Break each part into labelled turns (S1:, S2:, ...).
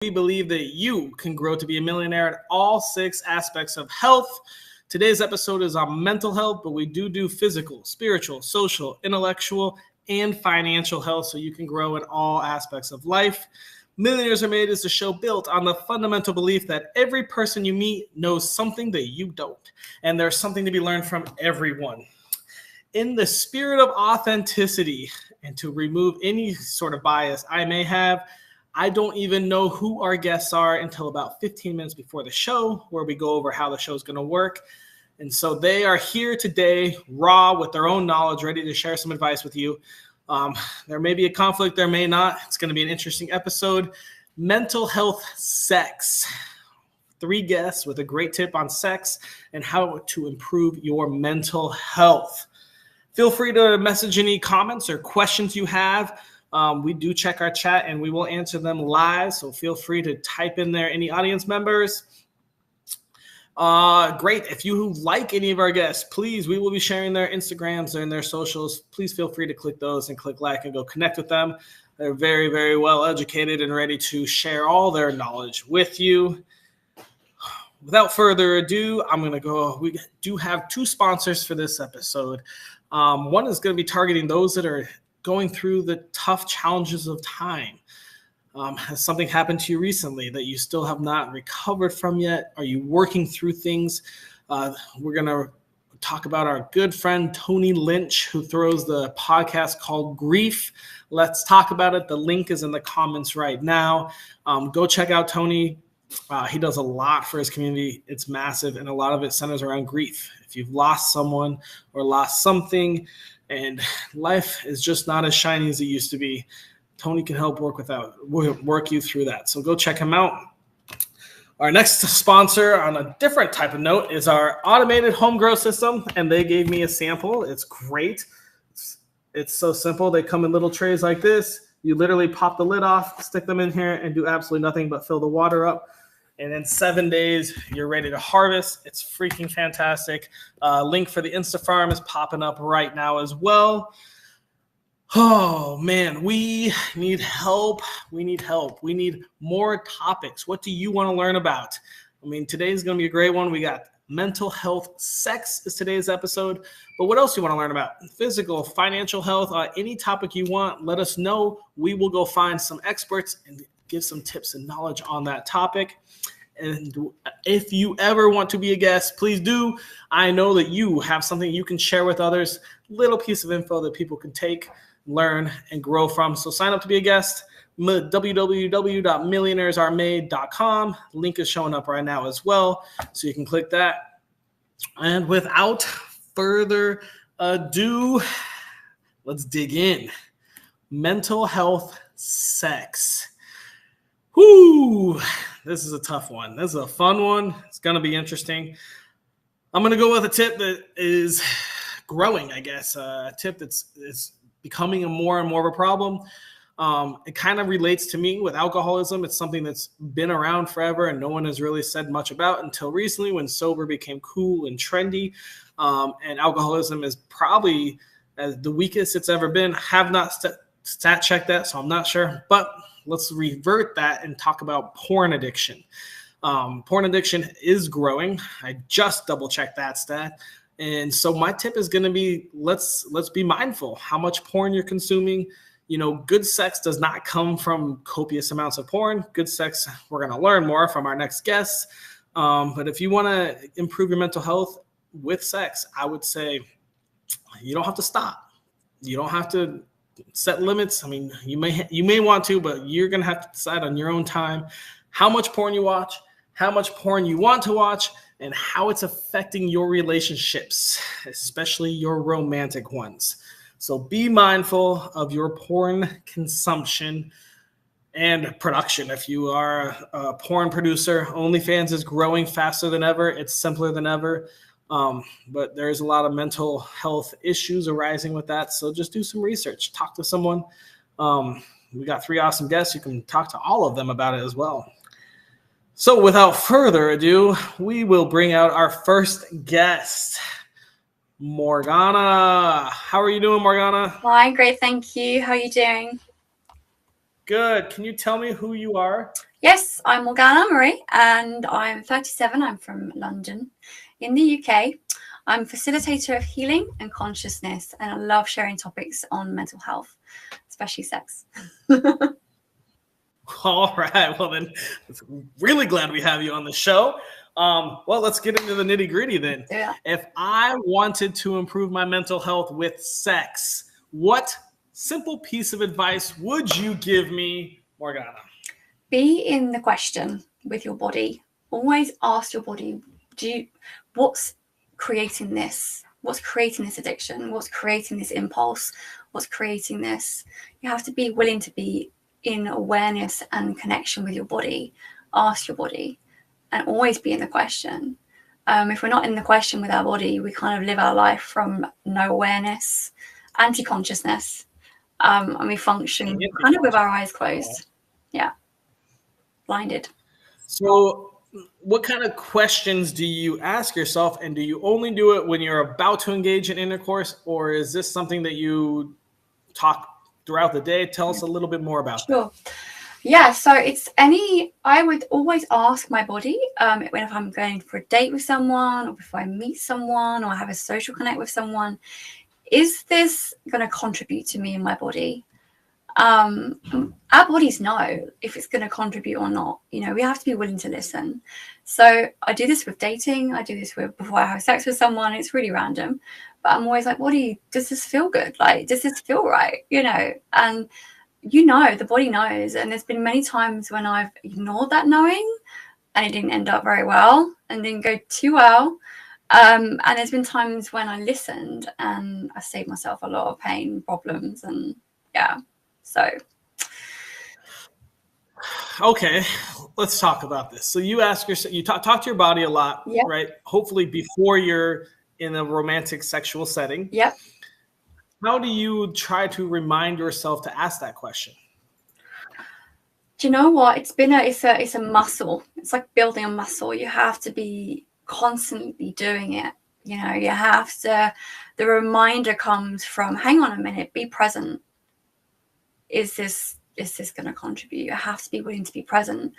S1: We believe that you can grow to be a millionaire in all 6 aspects of health. Today's episode is on mental health, but we do physical, spiritual, social, intellectual, and financial health so you can grow in all aspects of life. Millionaires Are Made is a show built on the fundamental belief that every person you meet knows something that you don't, and there's something to be learned from everyone. In the spirit of authenticity and to remove any sort of bias I may have, I don't even know who our guests are until about 15 minutes before the show, where we go over how the show is going to work. And so they are here today, raw, with their own knowledge, ready to share some advice with you. There may be a conflict, there may not. It's going to be an interesting episode. Mental health, sex. 3 guests with a great tip on sex and how to improve your mental health. Feel free to message any comments or questions you have. We do check our chat and we will answer them live. So feel free to type in there any audience members. Great. If you like any of our guests, please, we will be sharing their Instagrams and their socials. Please feel free to click those and click like and go connect with them. They're very, very well educated and ready to share all their knowledge with you. Without further ado, I'm going to go. We do have 2 sponsors for this episode. One is going to be targeting those that are going through the tough challenges of time. Has something happened to you recently that you still have not recovered from yet? Are you working through things? We're going to talk about our good friend, Tony Lynch, who throws the podcast called Grief. Let's talk about it. The link is in the comments right now. Go check out Tony. He does a lot for his community. It's massive, and a lot of it centers around grief. If you've lost someone or lost something, and life is just not as shiny as it used to be, Tony can help work you through that. So go check him out. Our next sponsor, on a different type of note, is our automated home grow system, and they gave me a sample. It's great. It's so simple. They come in little trays like this. You literally pop the lid off, stick them in here, and do absolutely nothing but fill the water up. And in 7 days, you're ready to harvest. It's freaking fantastic. Link for the Insta Farm is popping up right now as well. Oh, man, we need help. We need help. We need more topics. What do you want to learn about? I mean, today's going to be a great one. We got mental health. Sex is today's episode. But what else do you want to learn about? Physical, financial health, any topic you want, let us know. We will go find some experts and give some tips and knowledge on that topic. And if you ever want to be a guest, please do. I know that you have something you can share with others, little piece of info that people can take, learn, and grow from. So sign up to be a guest, www.millionairesaremade.com. Link is showing up right now as well, so you can click that. And without further ado, let's dig in. Mental health, sex. Whoo, this is a tough one. This is a fun one. It's going to be interesting. I'm going to go with a tip that is growing, I guess, a tip that's becoming more and more of a problem. It kind of relates to me with alcoholism. It's something that's been around forever and no one has really said much about until recently when sober became cool and trendy. And alcoholism is probably the weakest it's ever been. I have not stat checked that, so I'm not sure. But let's revert that and talk about porn addiction. Porn addiction is growing. I just double checked that stat. And so my tip is going to be, let's be mindful how much porn you're consuming. You know, good sex does not come from copious amounts of porn. Good sex, we're going to learn more from our next guests. But if you want to improve your mental health with sex, I would say you don't have to stop. You don't have to set limits. I mean, you may want to, but you're going to have to decide on your own time how much porn you watch, how much porn you want to watch, and how it's affecting your relationships, especially your romantic ones. So be mindful of your porn consumption and production. If you are a porn producer, OnlyFans is growing faster than ever. It's simpler than ever. But there's a lot of mental health issues arising with that. So just do some research, talk to someone. We got 3 awesome guests. You can talk to all of them about it as well. So without further ado, we will bring out our first guest, Morgana. How are you doing, Morgana?
S2: Well, I'm great, thank you. How are you doing?
S1: Good. Can you tell me who you are?
S2: Yes, I'm Morgana Marie, and I'm 37. I'm from London in the UK. I'm a facilitator of healing and consciousness, and I love sharing topics on mental health, especially sex.
S1: All right. Well, then, really glad we have you on the show. Well, let's get into the nitty gritty then.
S2: Yeah.
S1: If I wanted to improve my mental health with sex, what simple piece of advice would you give me, Morgana?
S2: Be in the question with your body. Always ask your body, what's creating this? What's creating this addiction? What's creating this impulse? What's creating this? You have to be willing to be in awareness and connection with your body. Ask your body and always be in the question. If we're not in the question with our body, we kind of live our life from no awareness, anti-consciousness, and we function kind of with our eyes closed. Yeah. Blinded.
S1: So, what kind of questions do you ask yourself, and do you only do it when you're about to engage in intercourse, or is this something that you talk throughout the day? Tell us a little bit more about that.
S2: Yeah, so I would always ask my body if I'm going for a date with someone, or before I meet someone, or have a social connect with someone, is this going to contribute to me and my body? Our bodies know if it's going to contribute or not. You know, we have to be willing to listen. So I do this with dating. I do this before I have sex with someone. It's really random, but I'm always like, does this feel good? Like, does this feel right? You know, and the body knows. And there's been many times when I've ignored that knowing and it didn't end up very well and didn't go too well. And there's been times when I listened and I saved myself a lot of pain, problems, and yeah. So,
S1: okay, let's talk about this. So you ask yourself, you talk to your body a lot,
S2: yep.
S1: right? Hopefully before you're in a romantic sexual setting.
S2: Yep.
S1: How do you try to remind yourself to ask that question?
S2: Do you know what? It's a muscle. It's like building a muscle. You have to be constantly doing it. You know, you have to, the reminder comes from, hang on a minute, be present. Is this going to contribute? You have to be willing to be present.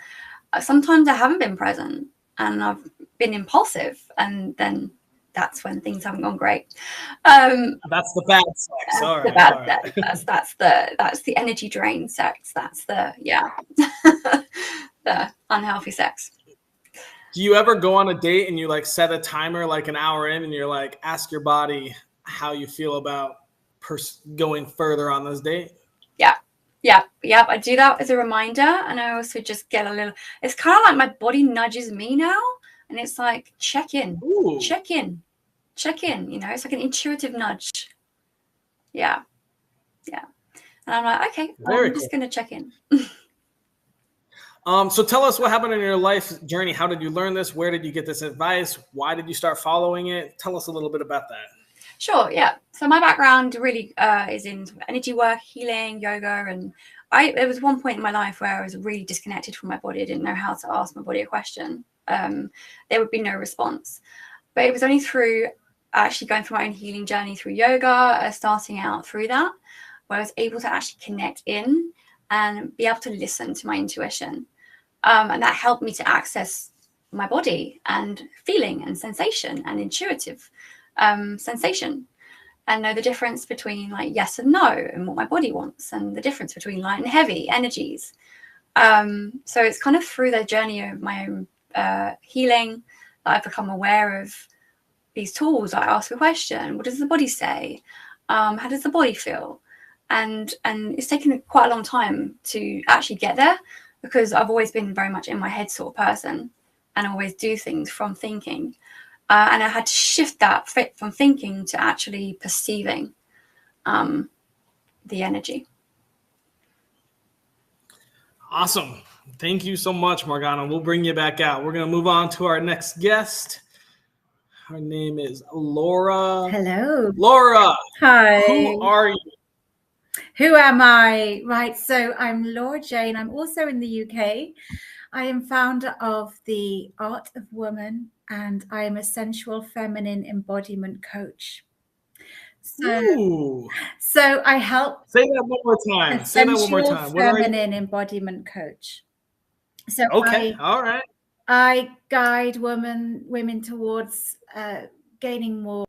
S2: Sometimes I haven't been present and I've been impulsive, and then that's when things haven't gone great.
S1: That's the bad sex. All right.
S2: That's the energy drain sex. That's the the unhealthy sex.
S1: Do you ever go on a date and you like set a timer like an hour in and you're like, ask your body how you feel about going further on this date?
S2: Yeah. I do that as a reminder, and I also just get a little. It's kind of like my body nudges me now, and it's like check in. You know, it's like an intuitive nudge. Yeah. And I'm like, okay, I'm just going to check in.
S1: So tell us what happened in your life journey. How did you learn this? Where did you get this advice? Why did you start following it? Tell us a little bit about that.
S2: Sure, yeah. So my background really is in energy work, healing, yoga, and there was one point in my life where I was really disconnected from my body. I didn't know how to ask my body a question. There would be no response. But it was only through actually going through my own healing journey through yoga, starting out through that, where I was able to actually connect in and be able to listen to my intuition. And that helped me to access my body and feeling and sensation and intuitive sensation, and know the difference between like yes and no, and what my body wants, and the difference between light and heavy energies. So it's kind of through the journey of my own healing that I've become aware of these tools. I ask a question: what does the body say? How does the body feel? And it's taken quite a long time to actually get there, because I've always been very much in my head sort of person, and I always do things from thinking. And I had to shift that from thinking to actually perceiving the energy.
S1: Awesome. Thank you so much, Morgana. We'll bring you back out. We're going to move on to our next guest. Her name is Laura.
S3: Hello.
S1: Laura.
S3: Hi.
S1: Who are you?
S3: Who am I? Right. So I'm Laura Jane. I'm also in the UK. I am founder of the Art of Woman, and I am a sensual feminine embodiment coach. So I help.
S1: Say that one more time.
S3: Sensual feminine embodiment coach. So
S1: Okay. All right.
S3: I guide women towards gaining more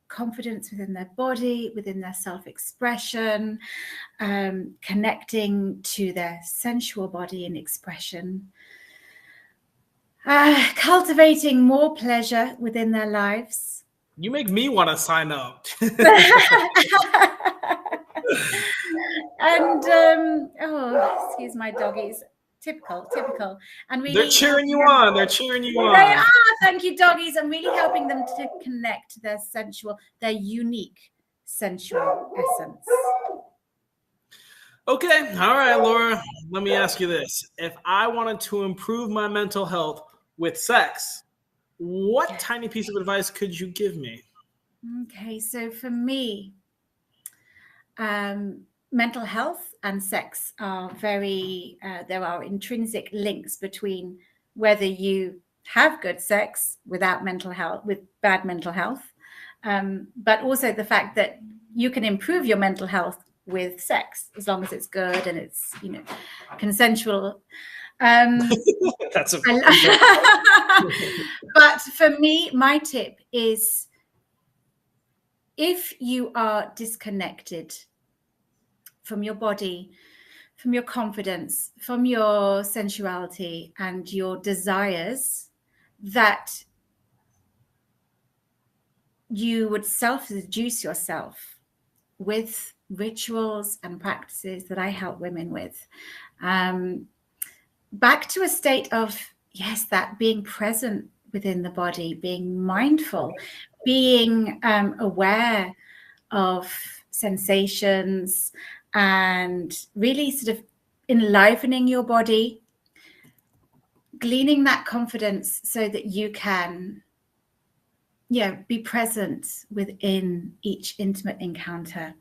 S3: confidence within their body, within their self-expression, connecting to their sensual body and expression, cultivating more pleasure within their lives.
S1: You make me want to sign up.
S3: And excuse my doggies. Typical. And really,
S1: They're cheering you on. They're cheering you on.
S3: They are. Thank you, doggies. I'm really helping them to connect to their unique sensual essence.
S1: Okay. All right, Laura. Let me ask you this. If I wanted to improve my mental health with sex, what tiny piece of advice could you give me?
S3: Okay, so for me, mental health and sex are there are intrinsic links between whether you have good sex with bad mental health, but also the fact that you can improve your mental health with sex as long as it's good and it's consensual.
S1: That's a
S3: But for me, my tip is, if you are disconnected from your body, from your confidence, from your sensuality and your desires, that you would self-seduce yourself with rituals and practices that I help women with, back to a state of, yes, that being present within the body, being mindful, being aware of sensations, and really sort of enlivening your body, gleaning that confidence so that you can be present within each intimate encounter.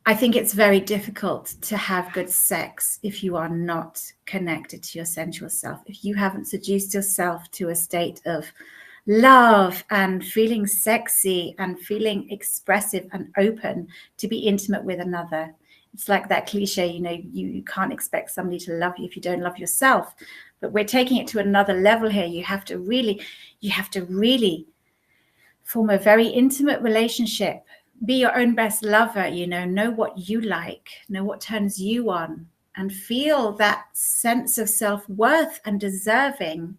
S3: I think it's very difficult to have good sex if you are not connected to your sensual self, if you haven't seduced yourself to a state of love and feeling sexy and feeling expressive and open to be intimate with another. It's like that cliche, you can't expect somebody to love you if you don't love yourself. But we're taking it to another level here. You have to really form a very intimate relationship. Be your own best lover, know what you like, know what turns you on, and feel that sense of self-worth and deserving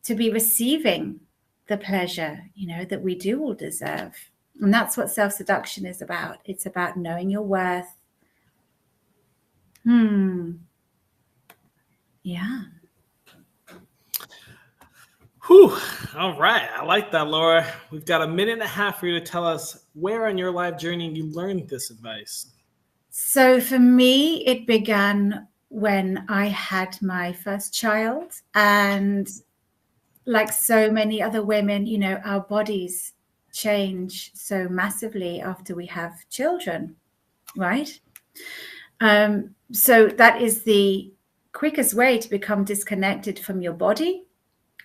S3: to be receiving the pleasure, that we do all deserve. And that's what self-seduction is about. It's about knowing your worth. Yeah.
S1: Whew. All right. I like that, Laura. We've got a minute and a half for you to tell us where on your life journey you learned this advice.
S3: So for me, it began when I had my first child. And like so many other women, our bodies change so massively after we have children, right? So that is the quickest way to become disconnected from your body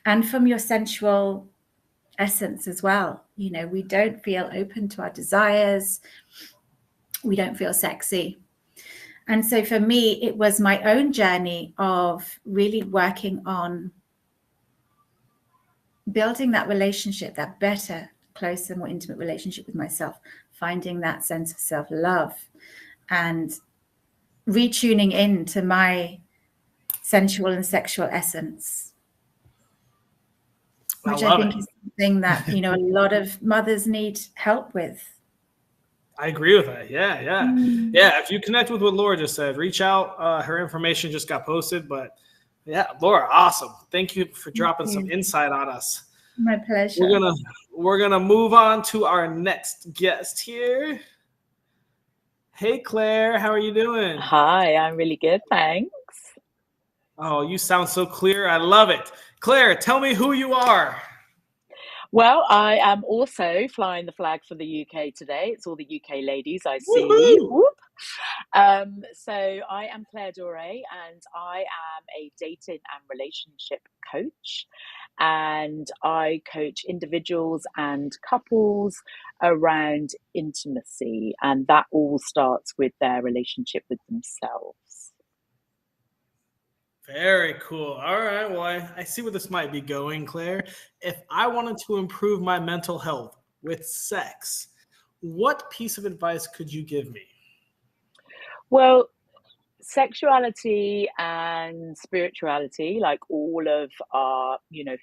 S3: and from your sensual essence as well. We don't feel open to our desires. We don't feel sexy. And so for me, it was my own journey of really working on building that relationship, that better, closer, more intimate relationship with myself, finding that sense of self-love and retuning into my sensual and sexual essence, which I think is something that, a lot of mothers need help with.
S1: I agree with that. Yeah. Yeah. If you connect with what Laura just said, reach out. Her information just got posted, but yeah, Laura, awesome. Thank you for dropping some insight on us.
S3: My pleasure.
S1: We're gonna move on to our next guest here. Hey, Claire, how are you doing?
S4: Hi, I'm really good, thanks.
S1: Oh, you sound so clear. I love it. Claire, tell me who you are.
S4: Well, I am also flying the flag for the UK today. It's all the UK ladies I see. So I am Claire Doré, and I am a dating and relationship coach. And I coach individuals and couples around intimacy. And that all starts with their relationship with themselves.
S1: Very cool. All right. Well, I see where this might be going, Claire. If I wanted to improve my mental health with sex, what piece of advice could you give me?
S4: Well, sexuality and spirituality, like all of our,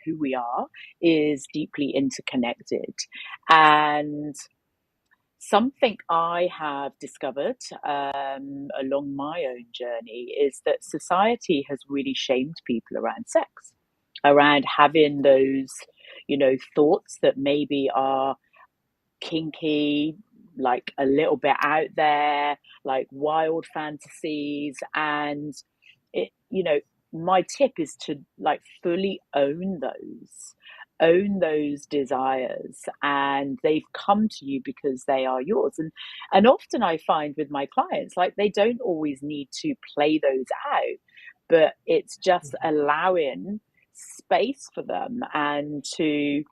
S4: who we are, is deeply interconnected. And something I have discovered along my own journey is that society has really shamed people around sex, around having those, thoughts that maybe are kinky, like a little bit out there, like wild fantasies. And my tip is to like fully own those desires, and they've come to you because they are yours. And often I find with my clients, like, they don't always need to play those out, but it's just allowing space for them and to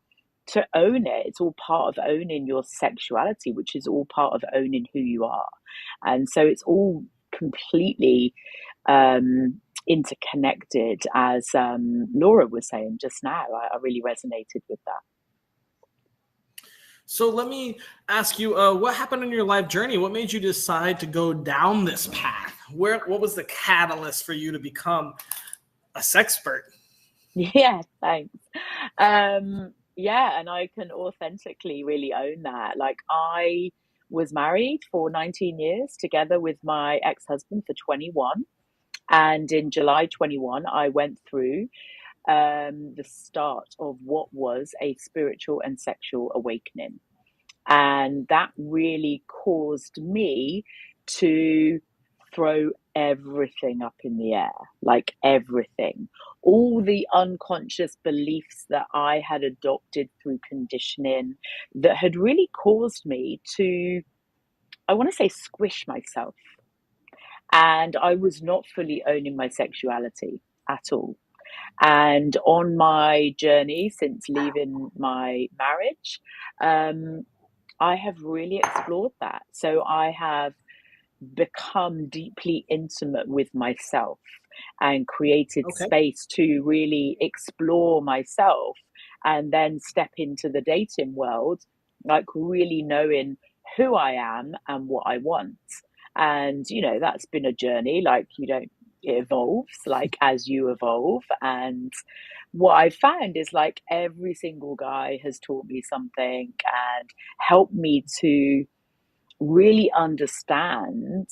S4: own it. It's all part of owning your sexuality, which is all part of owning who you are. And so it's all completely interconnected, as Laura was saying just now. I really resonated with that.
S1: So let me ask you, what happened in your life journey? What made you decide to go down this path? What was the catalyst for you to become a sexpert?
S4: Yeah, thanks. Yeah, and I can authentically really own that. Like, I was married for 19 years together with my ex-husband for 21. And in July 21, I went through the start of what was a spiritual and sexual awakening. And that really caused me to throw everything up in the air, like everything. All the unconscious beliefs that I had adopted through conditioning that had really caused me to, I want to say, squish myself. And I was not fully owning my sexuality at all. And on my journey since leaving my marriage, I have really explored that. So I have become deeply intimate with myself and created space to really explore myself, and then step into the dating world, like really knowing who I am and what I want. And, that's been a journey. Like, it evolves, like, as you evolve. And what I found is, like, every single guy has taught me something and helped me to really understand,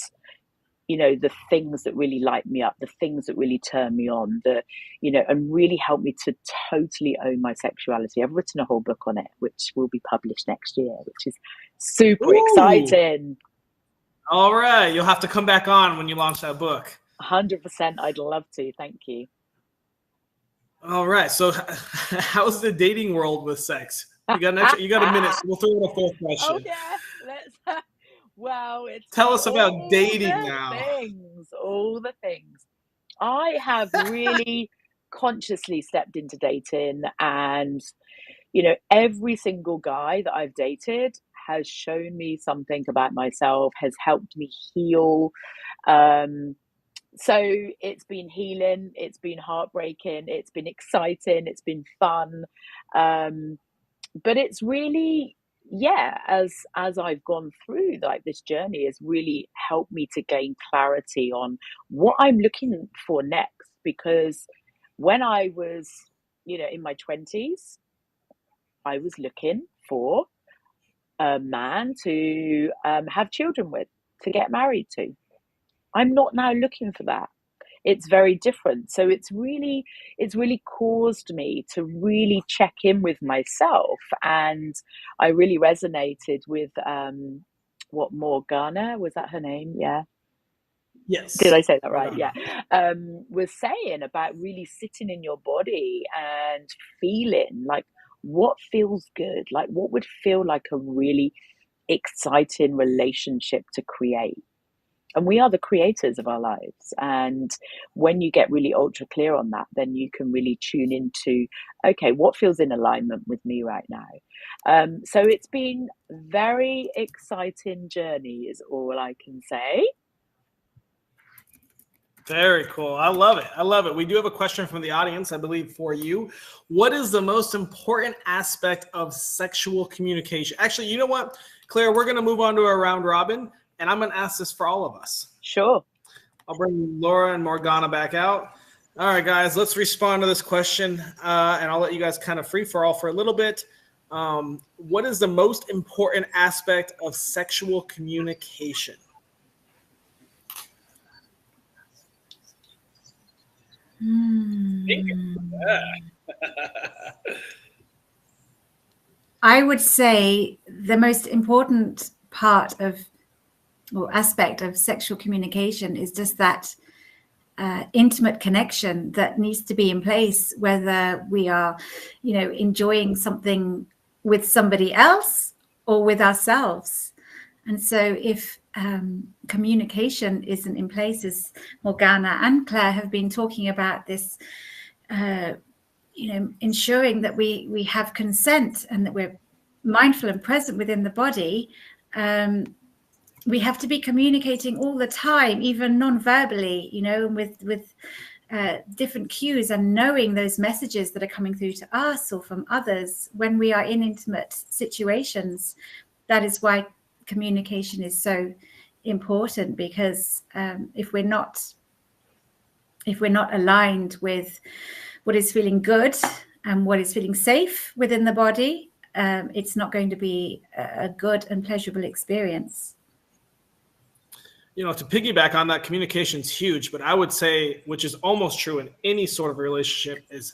S4: the things that really light me up, the things that really turn me on, and really help me to totally own my sexuality. I've written a whole book on it, which will be published next year, which is super exciting.
S1: All right. You'll have to come back on when you launch that book.
S4: 100%. I'd love to. Thank you.
S1: All right. So how's the dating world with sex? You got a minute. So we'll throw in a fourth question.
S4: Oh, yeah. Let's... Well,
S1: tell us about dating now.
S4: All the things. I have really consciously stepped into dating, and, every single guy that I've dated has shown me something about myself, has helped me heal. So it's been healing, it's been heartbreaking, it's been exciting, it's been fun. But it's really, as I've gone through, like, this journey has really helped me to gain clarity on what I'm looking for next. Because when I was, in my 20s, I was looking for a man to have children with, to get married to. I'm not now looking for that. It's very different. So it's really caused me to really check in with myself. And I really resonated with what Morgana, was that her name? Yeah.
S1: Yes.
S4: Did I say that right? Yeah. Was saying about really sitting in your body and feeling like what feels good, like what would feel like a really exciting relationship to create. And we are the creators of our lives. And when you get really ultra clear on that, then you can really tune into, okay, what feels in alignment with me right now? So it's been very exciting journey is all I can say.
S1: Very cool. I love it. I love it. We do have a question from the audience, I believe, for you. What is the most important aspect of sexual communication? Actually, you know what, Claire, we're going to move on to a round robin, and I'm going to ask this for all of us.
S4: Sure.
S1: I'll bring Laura and Morgana back out. All right, guys, let's respond to this question, and I'll let you guys kind of free for all for a little bit. What is the most important aspect of sexual communication?
S3: I would say the most important part of or aspect of sexual communication is just that intimate connection that needs to be in place, whether we are, enjoying something with somebody else or with ourselves. And so if communication isn't in place, as Morgana and Claire have been talking about this, ensuring that we have consent and that we're mindful and present within the body, we have to be communicating all the time, even non-verbally, with different cues, and knowing those messages that are coming through to us or from others when we are in intimate situations. That is why communication is so important, because if we're not aligned with what is feeling good and what is feeling safe within the body, it's not going to be a good and pleasurable experience.
S1: To piggyback on that, communication's huge, but I would say, which is almost true in any sort of relationship, is,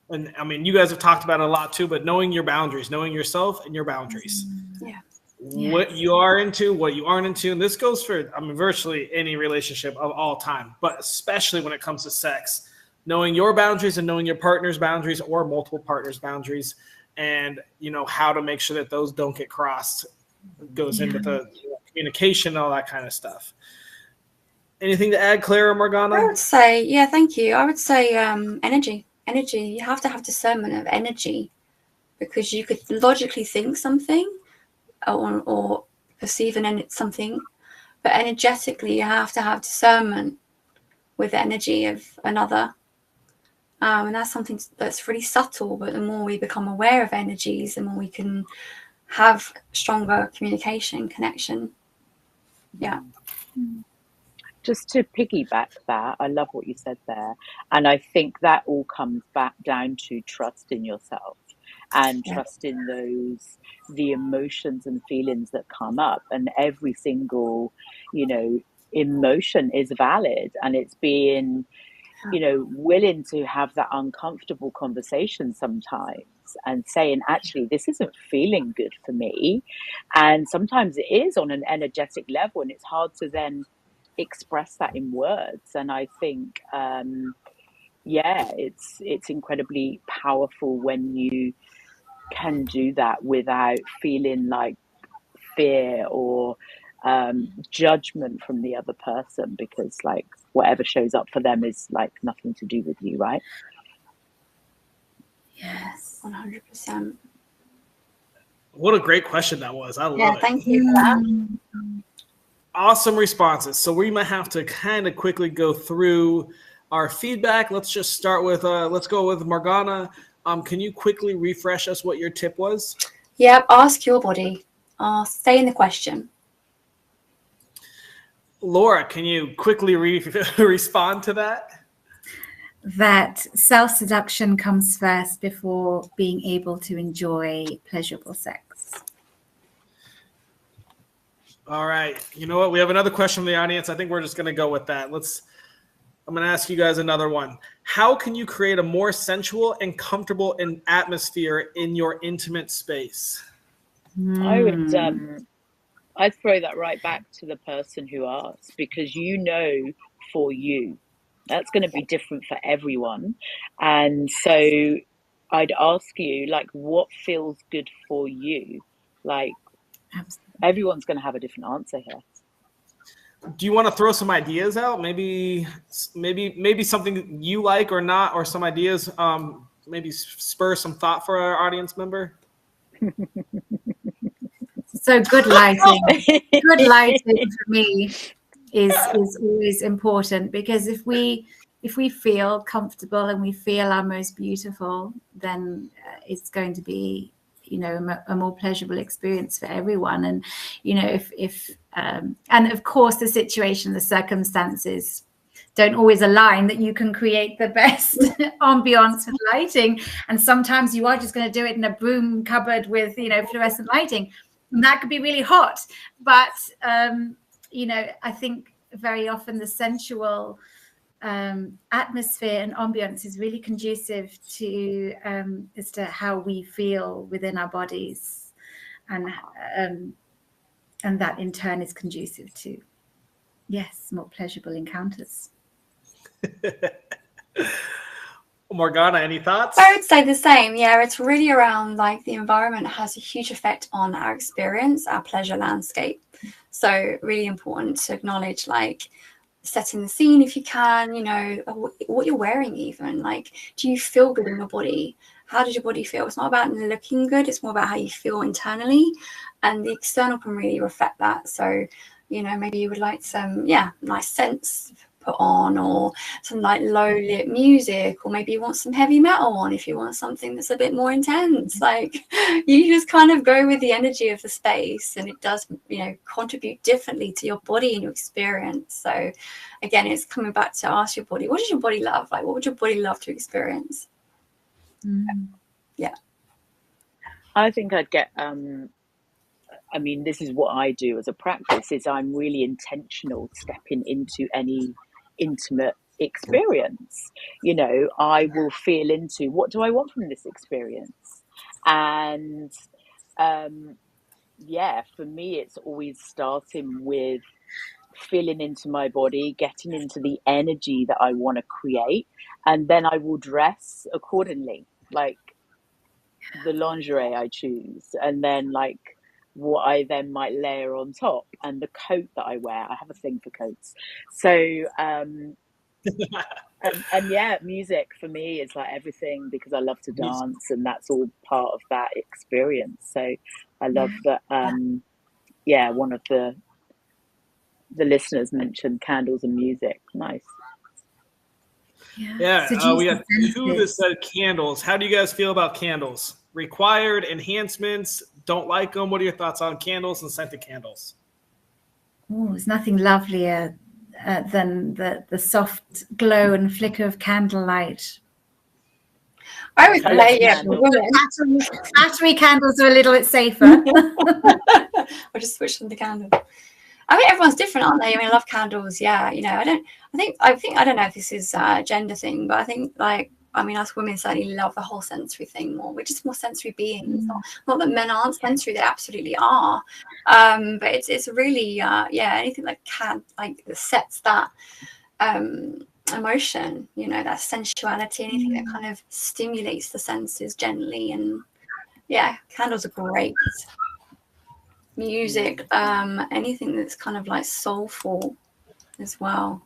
S1: and I mean, you guys have talked about it a lot too, but knowing your boundaries, knowing yourself and your boundaries.
S2: Yeah.
S1: What you are into, what you aren't into. And this goes for, virtually any relationship of all time, but especially when it comes to sex, knowing your boundaries and knowing your partner's boundaries or multiple partners' boundaries, and, how to make sure that those don't get crossed goes into the communication, all that kind of stuff. Anything to add, Claire or Morgana?
S2: I would say, yeah, thank you. I would say energy. You have to have discernment of energy, because you could logically think something or perceive something, but energetically you have to have discernment with the energy of another. And that's something that's really subtle, but the more we become aware of energies, the more we can have stronger communication, connection. Yeah.
S4: Just to piggyback that, I love what you said there. And I think that all comes back down to trust in yourself and trust in the emotions and feelings that come up. And every single, emotion is valid, and it's being, willing to have that uncomfortable conversation sometimes and saying, actually, this isn't feeling good for me. And sometimes it is on an energetic level, and it's hard to then express that in words. And I think, it's incredibly powerful when you can do that without feeling like fear or judgment from the other person, because like whatever shows up for them is like nothing to do with you, right?
S2: Yes, 100%.
S1: What a great question that was. I love it.
S2: Thank you for that.
S1: Awesome responses. So we might have to kind of quickly go through our feedback. Let's just start with, let's go with Morgana. Can you quickly refresh us what your tip was?
S2: Yep, ask your body. Stay in the question.
S1: Laura, can you quickly respond to that?
S3: That self-seduction comes first before being able to enjoy pleasurable sex.
S1: All right. You know what? We have another question from the audience. I think we're just going to go with that. I'm going to ask you guys another one. How can you create a more sensual and comfortable atmosphere in your intimate space?
S4: I'd throw that right back to the person who asked, because for you, that's going to be different for everyone. And so I'd ask you, like, what feels good for you? Like, everyone's going to have a different answer here.
S1: Do you want to throw some ideas out? Maybe something you like or not, or some ideas, maybe spur some thought for our audience member?
S3: So good lighting. Good lighting for me. is always important, because if we feel comfortable and we feel our most beautiful, then it's going to be, you know, a more pleasurable experience for everyone. And, you know, if and of course the situation, the circumstances don't always align, that you can create the best ambiance with lighting. And sometimes you are just going to do it in a broom cupboard with, you know, fluorescent lighting, and that could be really hot. But you know, I think very often the sensual atmosphere and ambience is really conducive to as to how we feel within our bodies, and that in turn is conducive to, yes, more pleasurable encounters.
S1: Morgana, any thoughts?
S2: I would say the same. Yeah, it's really around like the environment has a huge effect on our experience, our pleasure landscape. So really important to acknowledge, like, setting the scene if you can, you know, what you're wearing even. Like, do you feel good in your body? How does your body feel? It's not about looking good, it's more about how you feel internally, and the external can really reflect that. So, you know, maybe you would like some, nice scents put on, or some like low lit music, or maybe you want some heavy metal on if you want something that's a bit more intense. Like, you just kind of go with the energy of the space, and it does, you know, contribute differently to your body and your experience. So again, it's coming back to ask your body, what does your body love? Like, what would your body love to experience? Yeah,
S4: I think I'd get I mean, this is what I do as a practice, is I'm really intentional stepping into any intimate experience. You know, I will feel into, what do I want from this experience? And yeah, for me, it's always starting with feeling into my body, getting into the energy that I want to create, and then I will dress accordingly, like the lingerie I choose, and then like what I then might layer on top, and the coat that I wear. I have a thing for coats. So and yeah, music for me is like everything, because I love to dance, and that's all part of that experience. So I love that. Yeah, one of the listeners mentioned candles and music. Nice.
S1: Yeah, we got two that said candles. How do you guys feel about candles? Required, enhancements, don't like them? What are your thoughts on candles and scented candles?
S3: Oh, there's nothing lovelier than the soft glow and flicker of candlelight.
S2: I would say,
S3: Battery candles are a little bit safer.
S2: Or just switch on the candle. I think everyone's different, aren't they? I mean, I love candles. Yeah, you know, I don't know if this is a gender thing, but I think, like, I mean, us women certainly love the whole sensory thing more. We're just more sensory beings. Not that men aren't sensory; they absolutely are. But it's really, anything that sets that emotion. You know, that sensuality, anything that kind of stimulates the senses generally. And yeah, candles are great. Music, anything that's kind of like soulful as well,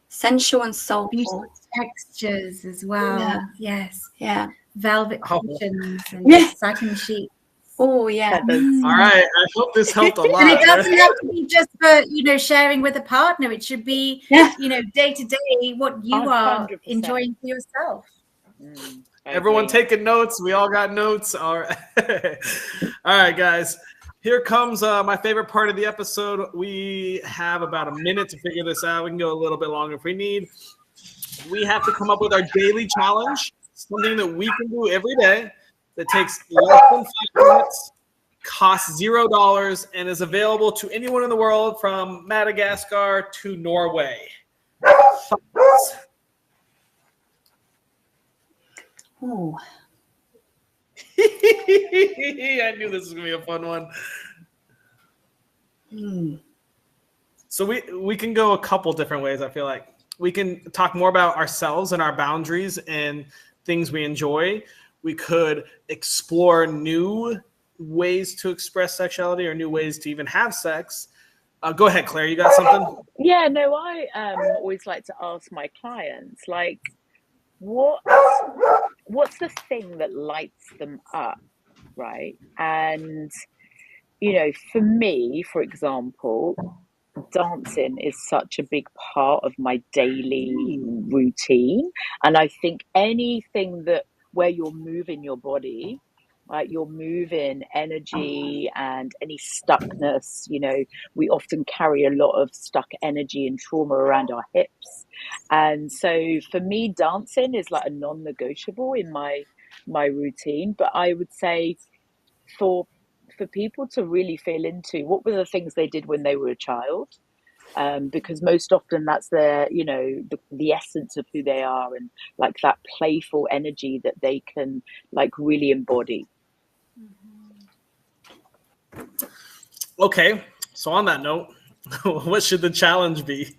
S2: sensual and soulful.
S3: Beautiful textures as well.
S2: Yeah.
S3: Velvet cushions and satin sheets.
S2: Oh yeah.
S1: All right, I hope this helped a lot.
S3: And it doesn't have to be just for, you know, sharing with a partner. It should be, you know, day to day what you 100%. Are enjoying for yourself.
S1: Everyone taking notes. We all got notes. All right. All right, guys. Here comes my favorite part of the episode. We have about a minute to figure this out. We can go a little bit longer if we need. We have to come up with our daily challenge, something that we can do every day that takes less than 5 minutes, costs $0, and is available to anyone in the world from Madagascar to Norway.
S2: Oh.
S1: I knew this was gonna be a fun one. So we can go a couple different ways. I feel like we can talk more about ourselves and our boundaries and things we enjoy. We could explore new ways to express sexuality or new ways to even have sex. Go ahead, Claire. You got something?
S4: Yeah, no, I always like to ask my clients, like, what's the thing that lights them up, right? And, you know, for me, for example, dancing is such a big part of my daily routine. And I think anything that where you're moving your body, right, you're moving energy and any stuckness, you know, we often carry a lot of stuck energy and trauma around our hips. And so for me, dancing is like a non-negotiable in my routine. But I would say for people to really feel into what were the things they did when they were a child, because most often that's their, you know, the essence of who they are, and like that playful energy that they can like really embody.
S1: Okay, so on that note, what should the challenge be?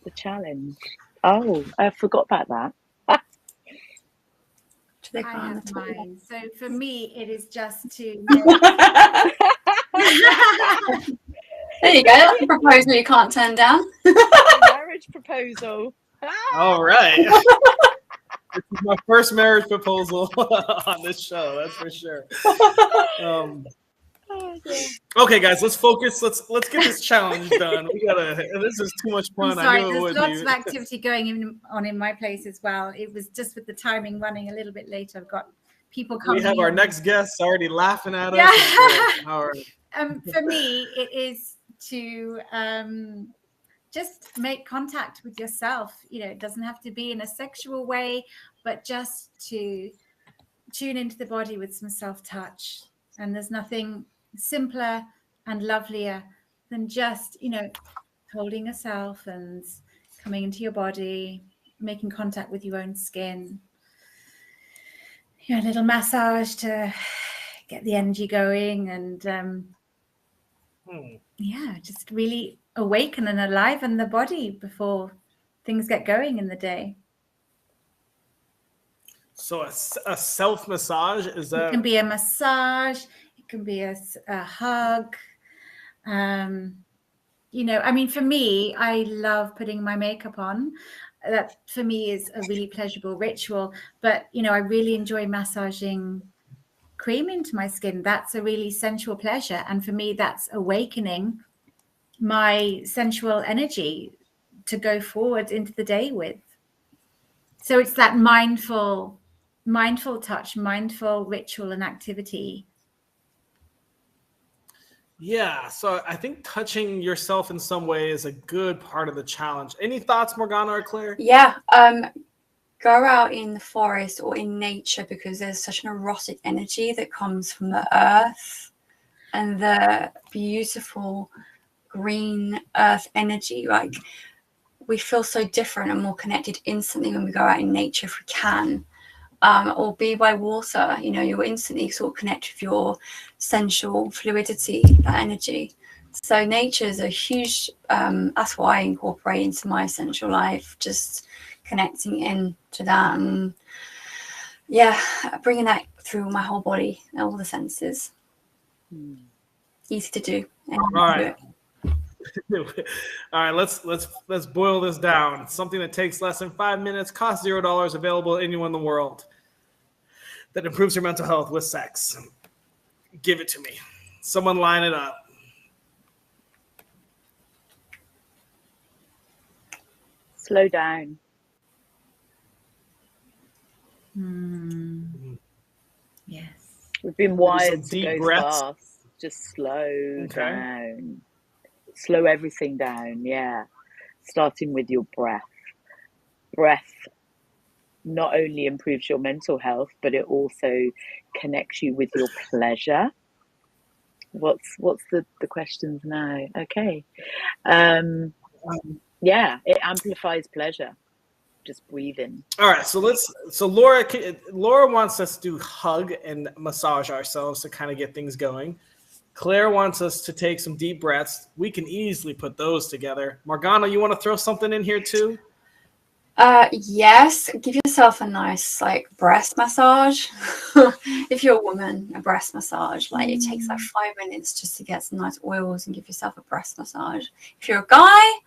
S4: The challenge, oh, I forgot about that.
S3: I have mine. So for me, it is just to.
S2: There you go. That's a proposal you can't turn down.
S4: Marriage proposal.
S1: All right. This is my first marriage proposal on this show. That's for sure. Okay, guys, let's focus. Let's get this challenge done. We gotta. This is too much fun.
S3: I'm sorry,
S1: I knew it would
S3: there's lots
S1: be.
S3: of activity going on in my place as well. It was just with the timing running a little bit late. I've got people coming.
S1: We have our next guests already laughing at us.
S3: Yeah.
S1: All right.
S3: For me, it is to just make contact with yourself. You know, it doesn't have to be in a sexual way, but just to tune into the body with some self-touch. And there's nothing simpler and lovelier than just, you know, holding yourself and coming into your body, making contact with your own skin. You know, a little massage to get the energy going, and yeah, just really awaken and aliven the body before things get going in the day.
S1: So a self massage, is that?
S3: It can be a massage. It can be a hug. You know, I mean, for me, I love putting my makeup on. That for me is a really pleasurable ritual. But, you know, I really enjoy massaging cream into my skin. That's a really sensual pleasure. And for me, that's awakening my sensual energy to go forward into the day with. So it's that mindful touch, mindful ritual and activity.
S1: Yeah, so I think touching yourself in some way is a good part of the challenge. Any thoughts, Morgana or Claire?
S2: Yeah, go out in the forest or in nature, because there's such an erotic energy that comes from the earth and the beautiful green earth energy. Like, we feel so different and more connected instantly when we go out in nature if we can. Or be by water, you know, you'll instantly sort of connect with your sensual fluidity, that energy. So nature is a huge, that's what I incorporate into my sensual life, just connecting into that, and yeah, bringing that through my whole body, all the senses. Easy to do.
S1: All right. All right, let's boil this down. Something that takes less than 5 minutes, costs $0, available to anyone in the world, that improves your mental health with sex. Give it to me. Someone line it up.
S4: Slow down.
S3: Yes.
S4: We've been wired to
S1: deep
S4: go
S1: breaths.
S4: fast. Just slow down. Slow everything down, yeah. Starting with your breath. Breath not only improves your mental health, but it also connects you with your pleasure. What's the questions now? Okay. Yeah, it amplifies pleasure. Just breathing.
S1: All right, so Laura wants us to hug and massage ourselves to kind of get things going. Claire wants us to take some deep breaths. We can easily put those together. Morgana, you want to throw something in here too?
S2: Yes, give yourself a nice breast massage. If you're a woman, a breast massage, it takes 5 minutes just to get some nice oils and give yourself a breast massage. If you're a guy,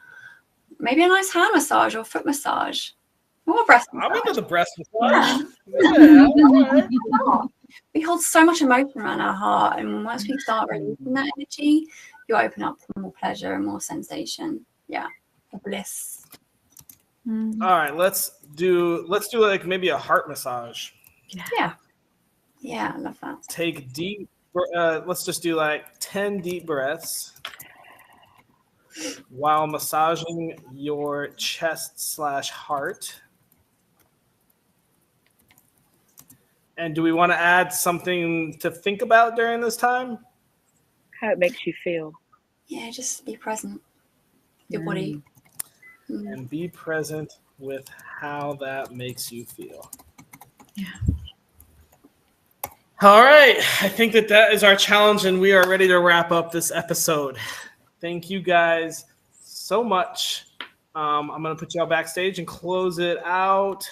S2: maybe a nice hand massage or foot massage. Or breast massage.
S1: I'm into the breast massage. Yeah.
S2: We hold so much emotion around our heart, and once we start releasing that energy, you open up for more pleasure and more sensation. Yeah, bliss.
S1: All right, let's do like maybe a heart massage.
S2: Yeah, I love that.
S1: Take deep. Let's just do like 10 deep breaths while massaging your chest/heart. And do we want to add something to think about during this time?
S4: How it makes you feel.
S2: Yeah, just be present. Your body.
S1: And be present with how that makes you feel.
S3: Yeah.
S1: All right. I think that is our challenge, and we are ready to wrap up this episode. Thank you guys so much. I'm going to put y'all backstage and close it out.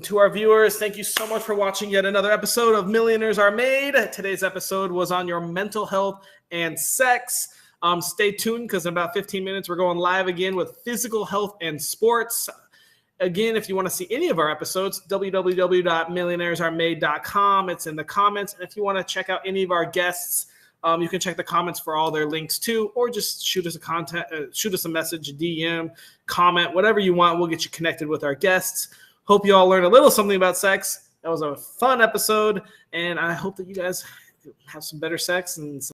S1: To our viewers, thank you so much for watching yet another episode of Millionaires Are Made. Today's episode was on your mental health and sex. Stay tuned because in about 15 minutes, we're going live again with physical health and sports. Again, if you want to see any of our episodes, www.millionairesaremade.com. It's in the comments. And if you want to check out any of our guests, you can check the comments for all their links too, or just shoot us a message, DM, comment, whatever you want. We'll get you connected with our guests. Hope you all learned a little something about sex. That was a fun episode, and I hope that you guys have some better sex and some